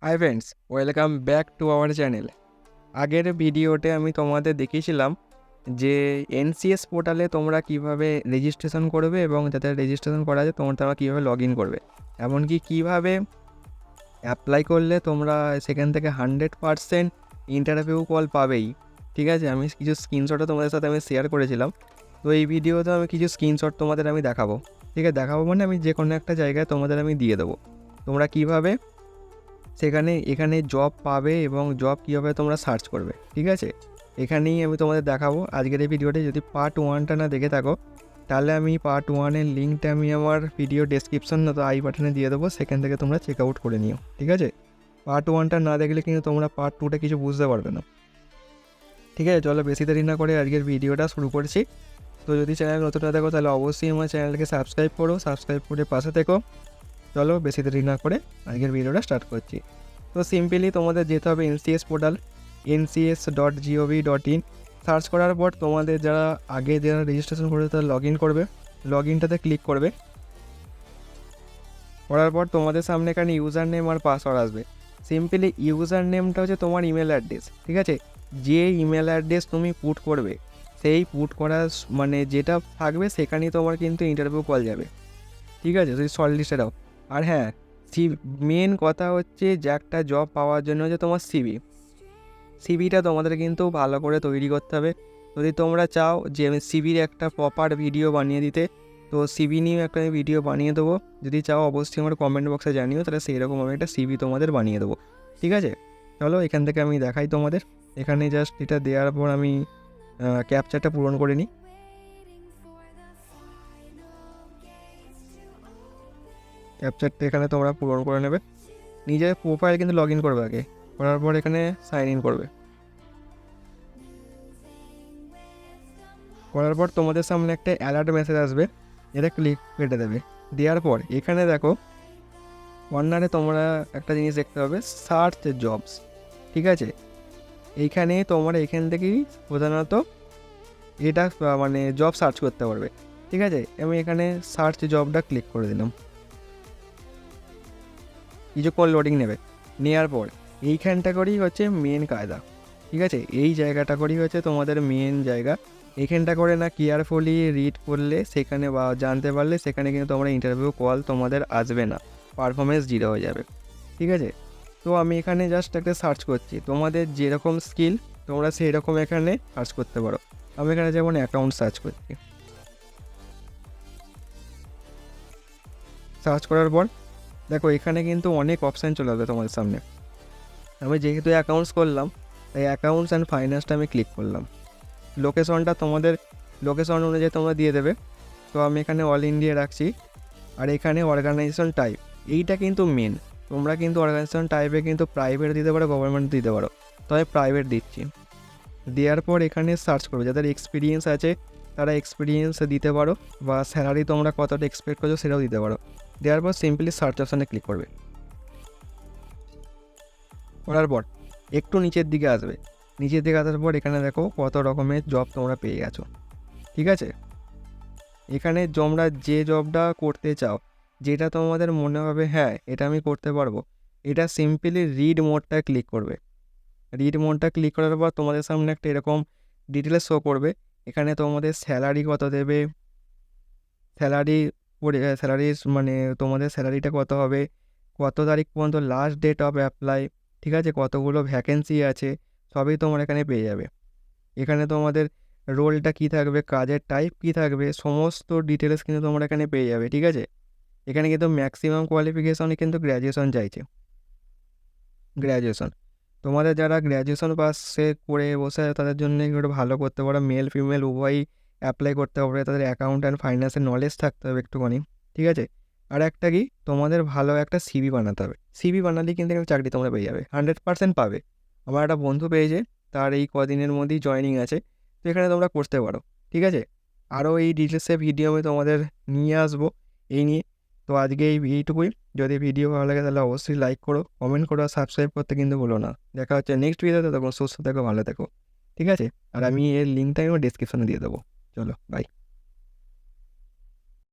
Hi friends, welcome back to our channel. আগের ভিডিওতে আমি তোমাদের দেখিয়েছিলাম যে এনসিএস পোর্টালে তোমরা কিভাবে রেজিস্ট্রেশন করবে এবং যাতে রেজিস্ট্রেশন করা যায় তোমরা কীভাবে লগ ইন করবে, এমনকি কীভাবে অ্যাপ্লাই করলে তোমরা সেখান থেকে 100% ইন্টারভিউ কল পাবেই। ঠিক আছে, আমি কিছু স্ক্রিনশটও তোমাদের সাথে আমি শেয়ার করেছিলাম। তো এই ভিডিওতে আমি কিছু স্ক্রিনশট তোমাদের আমি দেখাবো। ঠিক আছে, দেখাবো মানে আমি যে কোনো একটা জায়গায় তোমাদের আমি দিয়ে দেবো তোমরা কীভাবে এখানে জব পাবে এবং জব কীভাবে তোমরা সার্চ করবে। ঠিক আছে, এখানেই আমি তোমাদের দেখাবো আজকের এই ভিডিওতে। যদি পার্ট 1টা না দেখে থাকো তাহলে আমি পার্ট 1-এর লিঙ্কটা আমি আমার ভিডিও ডেসক্রিপশন তো আই বাটনে দিয়ে দেবো, সেখান থেকে তোমরা চেক আউট করে নিও। ঠিক আছে, পার্ট 1টা না দেখলে কিন্তু তোমরা পার্ট 2টা কিছু বুঝতে পারবে না। ঠিক আছে, চলো বেশি দেরি না করে আজকের ভিডিওটা শুরু করছি। তো যদি চ্যানেল নতুন না দেখো তাহলে অবশ্যই আমার চ্যানেলকে সাবস্ক্রাইব করো, সাবস্ক্রাইব করে পাশে থেকো। চলো বেশি দেরি না করে আজকের ভিডিওটা স্টার্ট করছি। তো সিম্পলি তোমাদের যেতে হবে এনসিএস পোর্টাল, ncs.gov.in। সার্চ করার পর তোমাদের যারা রেজিস্ট্রেশন করেছে তারা লগ ইন করবে, লগ ইনটাতে ক্লিক করবে। করার পর তোমাদের সামনে এখানে ইউজার নেম আর পাসওয়ার্ড আসবে। সিম্পলি ইউজার নেমটা হচ্ছে তোমার ইমেল অ্যাড্রেস। ঠিক আছে, যে ইমেল অ্যাড্রেস তুমি পুট করবে সেই পুট করার মানে যেটা থাকবে সেখানেই তোমার কিন্তু ইন্টারভিউ কল যাবে। ঠিক আছে, যদি শর্ট লিস্টে দাও। আর হ্যাঁ, মেন কথা হচ্ছে যে একটা জব পাওয়ার জন্য হচ্ছে তোমার সিভিটা তোমাদের কিন্তু ভালো করে তৈরি করতে হবে। যদি তোমরা চাও যে আমি সিভির একটা প্রপার ভিডিও বানিয়ে দিতে, তো সিভি নিয়ে একটা ভিডিও বানিয়ে দেবো। যদি চাও অবশ্যই আমার কমেন্ট বক্সে জানিও, তাহলে সেই রকম আমি একটা সিভি তোমাদের বানিয়ে দেবো। ঠিক আছে, চলো এখান থেকে আমি দেখাই তোমাদের। এখানে জাস্ট এটা দেওয়ার পর আমি ক্যাপচারটা পূরণ করে নিই। ক্যাপচারটা এখানে তোমরা পূরণ করে নেবে। নিজের প্রোফাইল কিন্তু লগ ইন করবে আগে, করার পর এখানে সাইন ইন করবে। করার পর তোমাদের সামনে একটা অ্যালার্ট মেসেজ আসবে, এটা ক্লিক কেটে দেবে। দেওয়ার পর এখানে দেখো কর্নারে তোমরা একটা জিনিস দেখতে পাবে, সার্চ জবস। ঠিক আছে, এইখানে তোমরা এখান থেকেই প্রধানত এটা মানে জব সার্চ করতে পারবে। ঠিক আছে, আমি এখানে সার্চ জবটা ক্লিক করে দিলাম। কিছুক্ষণ লোডিং নেবে, নেওয়ার পর এইখানটা করেই হচ্ছে মেন কায়দা। ঠিক আছে, এই জায়গাটা করেই হচ্ছে তোমাদের মেন জায়গা। এখানটা করে না কেয়ারফুলি রিড করলে সেখানে বা জানতে পারলে সেখানে কিন্তু তোমরা ইন্টারভিউ কল তোমাদের আসবে না, পারফরমেন্স 0 হয়ে যাবে। ঠিক আছে, তো আমি এখানে জাস্ট একটা সার্চ করছি, তোমাদের যেরকম স্কিল তোমরা সেই রকম এখানে সার্চ করতে পারো। আমি এখানে যেমন অ্যাকাউন্ট সার্চ করছি। সার্চ করার পর দেখো এখানে কিন্তু অনেক অপশান চলে আসবে তোমাদের সামনে। আমি যেহেতু অ্যাকাউন্টস করলাম তাই অ্যাকাউন্টস অ্যান্ড ফাইন্যান্সটা আমি ক্লিক করলাম। লোকেশনটা তোমাদের লোকেশন অনুযায়ী তোমরা দিয়ে দেবে। তো আমি এখানে অল ইন্ডিয়া রাখছি। আর এখানে অর্গানাইজেশন টাইপ, এইটা কিন্তু মেন। তোমরা কিন্তু অর্গানাইজেশন টাইপে কিন্তু প্রাইভেট দিতে পারো, গভর্নমেন্ট দিতে পারো। তো আমি প্রাইভেট দিচ্ছি। দেওয়ার পর এখানে সার্চ করবে, যাদের এক্সপিরিয়েন্স আছে তারা এক্সপিরিয়েন্স দিতে পারো, বা স্যালারি তোমরা কতটা এক্সপেক্ট করছো সেটাও দিতে পারো। দেওয়ার পর সিম্পলি সার্চ অপশানে ক্লিক করবে। করার পর একটু নিচের দিকে আসবে। নিচের দিকে আসার পর এখানে দেখো কত রকমের জব তোমরা পেয়ে গেছো। ঠিক আছে, এখানে তোমরা যে জবটা করতে চাও, যেটা তোমাদের মনে হবে হ্যাঁ এটা আমি করতে পারবো, এটা সিম্পলি রিড মোডটা ক্লিক করবে। রিড মোডটা ক্লিক করার পর তোমাদের সামনে একটা এরকম ডিটেলস শো করবে। এখানে তোমাদের স্যালারি কত দেবে, স্যালারি মানে তোমাদের স্যালারিটা কত হবে, কত তারিখ পর্যন্ত লাস্ট ডেট অফ অ্যাপ্লাই। ঠিক আছে, কতগুলো ভ্যাকেন্সি আছে সবই তোমরা এখানে পেয়ে যাবে। এখানে তোমাদের রোলটা কী থাকবে, কাজের টাইপ কী থাকবে, সমস্ত ডিটেলস কিন্তু তোমরা এখানে পেয়ে যাবে। ঠিক আছে, এখানে কিন্তু ম্যাক্সিমাম কোয়ালিফিকেশনই কিন্তু গ্র্যাজুয়েশন চাইছে। গ্র্যাজুয়েশন তোমাদের যারা গ্র্যাজুয়েশন পাসে করে বসে তাদের জন্য একটু ভালো করতে পারো, মেল ফিমেল উভয়ই অ্যাপ্লাই করতে পারবে। তাদের অ্যাকাউন্ট অ্যান্ড ফাইন্যান্সের নলেজ থাকতে হবে একটুখানি। ঠিক আছে, আর একটা কি তোমাদের ভালো একটা সিভি বানাতে হবে। সিভি বানালেই কিন্তু একটা চাকরি তোমরা পেয়ে যাবে, 100% পাবে। আমার একটা বন্ধু পেয়েছে, তার এই কদিনের মধ্যেই জয়েনিং আছে। তো এখানে তোমরা করতে পারো। ঠিক আছে, আরও এই ডিটেলসে ভিডিও আমি তোমাদের নিয়ে আসবো এই নিয়ে। তো আজকে এইটুকুই। যদি ভিডিও ভালো লাগে তাহলে অবশ্যই লাইক করো, কমেন্ট করো, আর সাবস্ক্রাইব করতে কিন্তু ভুলো না। দেখা হচ্ছে নেক্সট ভিডিওতে, তখন সুস্থ থেকো, ভালো থেকো। ঠিক আছে, আর আমি এর লিঙ্কটা আমি ডিসক্রিপশনে দিয়ে দেবো। চলো বাই।